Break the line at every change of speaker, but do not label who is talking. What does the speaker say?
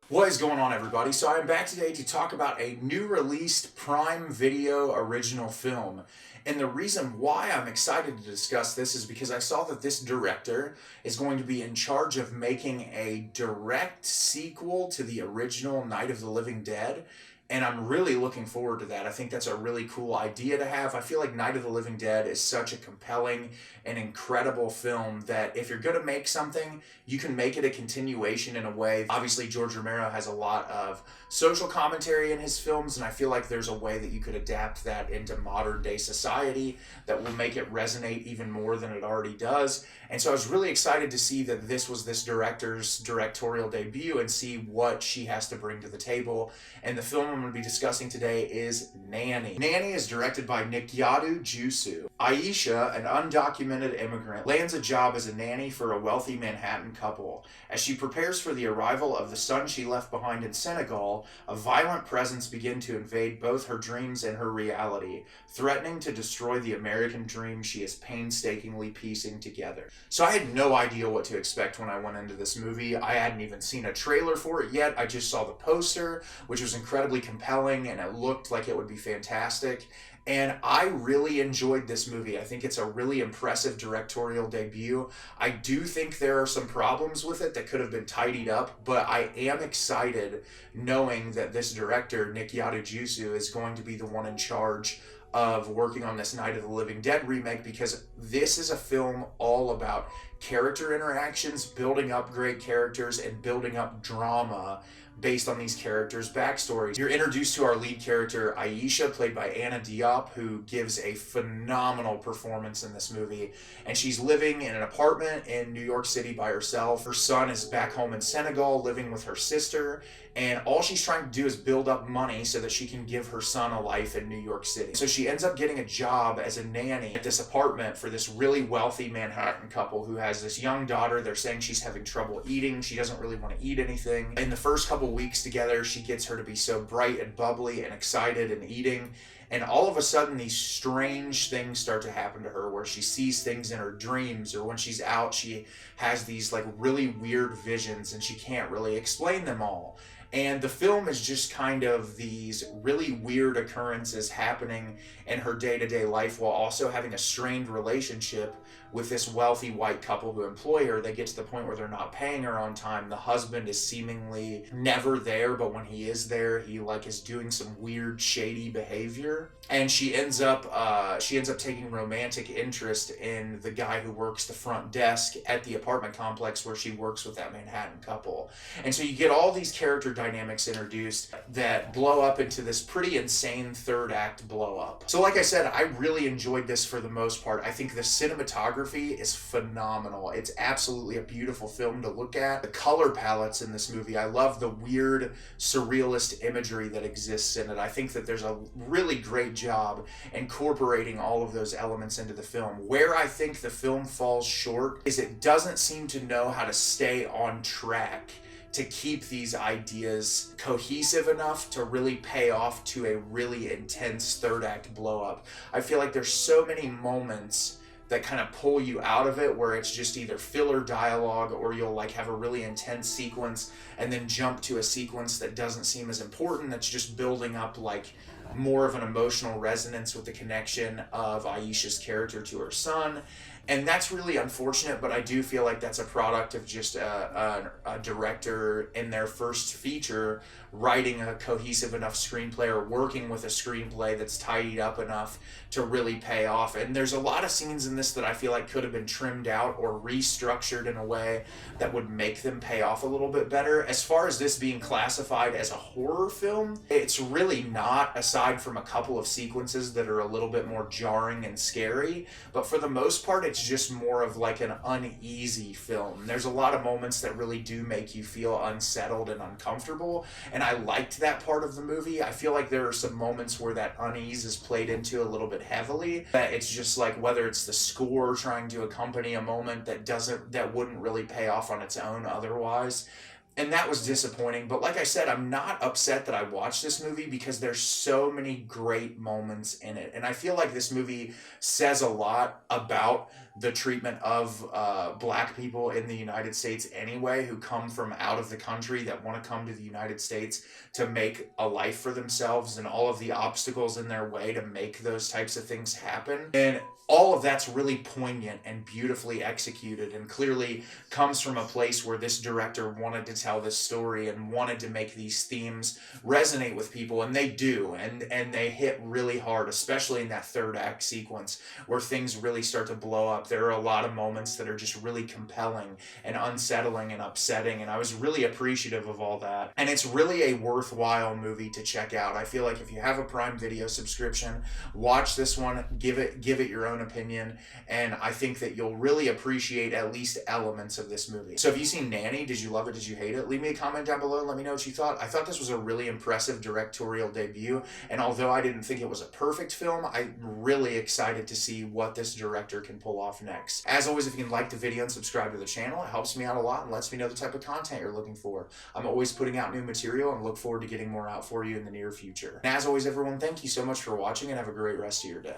What is going on, everybody? So I'm back today to talk about a new released Prime Video original film. And the reason why I'm excited to discuss this is because I saw that this director is going to be in charge of making a direct sequel to the original Night of the Living Dead. And I'm really looking forward to that. I think that's a really cool idea to have. I feel like Night of the Living Dead is such a compelling and incredible film that if you're going to make something, you can make it a continuation in a way. Obviously, George Romero has a lot of social commentary in his films, and I feel like there's a way that you could adapt that into modern day society that will make it resonate even more than it already does. And so I was really excited to see that this was this director's directorial debut and see what she has to bring to the table. And the film I'm going to be discussing today is Nanny. Nanny is directed by Nikyatu Jusu. Aisha, an undocumented immigrant, lands a job as a nanny for a wealthy Manhattan couple. As she prepares for the arrival of the son she left behind in Senegal, a violent presence begins to invade both her dreams and her reality, threatening to destroy the American dream she is painstakingly piecing together. So I had no idea what to expect when I went into this movie. I hadn't even seen a trailer for it yet. I just saw the poster, which was incredibly compelling, and it looked like it would be fantastic. And I really enjoyed this movie. I think it's a really impressive directorial debut. I do think there are some problems with it that could have been tidied up, but I am excited knowing that this director, Nikyatu Jusu, is going to be the one in charge of working on this Night of the Living Dead remake, because this is a film all about character interactions, building up great characters, and building up drama based on these characters' backstories. You're introduced to our lead character, Aisha, played by Anna Diop, who gives a phenomenal performance in this movie. And she's living in an apartment in New York City by herself. Her son is back home in Senegal, living with her sister. And all she's trying to do is build up money so that she can give her son a life in New York City. So she ends up getting a job as a nanny at this apartment for this really wealthy Manhattan couple who has this young daughter. They're saying she's having trouble eating. She doesn't really want to eat anything. In the first couple weeks together, she gets her to be so bright and bubbly and excited and eating. And all of a sudden, these strange things start to happen to her where she sees things in her dreams, or when she's out, she has these like really weird visions and she can't really explain them all. And the film is just kind of these really weird occurrences happening in her day-to-day life while also having a strained relationship with this wealthy white couple who employ her. They get to the point where they're not paying her on time. The husband is seemingly never there, but when he is there, he like is doing some weird, shady behavior. And she ends up taking romantic interest in the guy who works the front desk at the apartment complex where she works with that Manhattan couple. And so you get all these character dynamics introduced that blow up into this pretty insane third act blow up. So like I said, I really enjoyed this for the most part. I think the cinematography is phenomenal. It's absolutely a beautiful film to look at. The color palettes in this movie, I love the weird surrealist imagery that exists in it. I think that there's a really great job incorporating all of those elements into the film. Where I think the film falls short is it doesn't seem to know how to stay on track to keep these ideas cohesive enough to really pay off to a really intense third act blow up. I feel like there's so many moments that kind of pull you out of it where it's just either filler dialogue or you'll like have a really intense sequence and then jump to a sequence that doesn't seem as important, that's just building up like more of an emotional resonance with the connection of Aisha's character to her son. And that's really unfortunate, but I do feel like that's a product of just a director in their first feature writing a cohesive enough screenplay or working with a screenplay that's tidied up enough to really pay off. And there's a lot of scenes in this that I feel like could have been trimmed out or restructured in a way that would make them pay off a little bit better. As far as this being classified as a horror film, it's really not, aside from a couple of sequences that are a little bit more jarring and scary. But for the most part, it's just more of like an uneasy film. There's a lot of moments that really do make you feel unsettled and uncomfortable, and I liked that part of the movie. I feel like there are some moments where that unease is played into a little bit heavily, that it's just like whether it's the score trying to accompany a moment that wouldn't really pay off on its own otherwise. And that was disappointing. But like I said, I'm not upset that I watched this movie because there's so many great moments in it. And I feel like this movie says a lot about the treatment of black people in the United States anyway, who come from out of the country that want to come to the United States to make a life for themselves, and all of the obstacles in their way to make those types of things happen. And all of that's really poignant and beautifully executed, and clearly comes from a place where this director wanted to tell this story and wanted to make these themes resonate with people, and they do, and they hit really hard, especially in that third act sequence where things really start to blow up. There are a lot of moments that are just really compelling and unsettling and upsetting, and I was really appreciative of all that. And it's really a worthwhile movie to check out. I feel like if you have a Prime Video subscription, watch this one, give it your own opinion, and I think that you'll really appreciate at least elements of this movie. So have you seen Nanny? Did you love it? Did you hate it? Leave me a comment down below and let me know what you thought. I thought this was a really impressive directorial debut, and although I didn't think it was a perfect film, I'm really excited to see what this director can pull off next. As always, if you can like the video and subscribe to the channel, it helps me out a lot and lets me know the type of content you're looking for. I'm always putting out new material and look forward to getting more out for you in the near future. And as always, everyone, thank you so much for watching, and have a great rest of your day.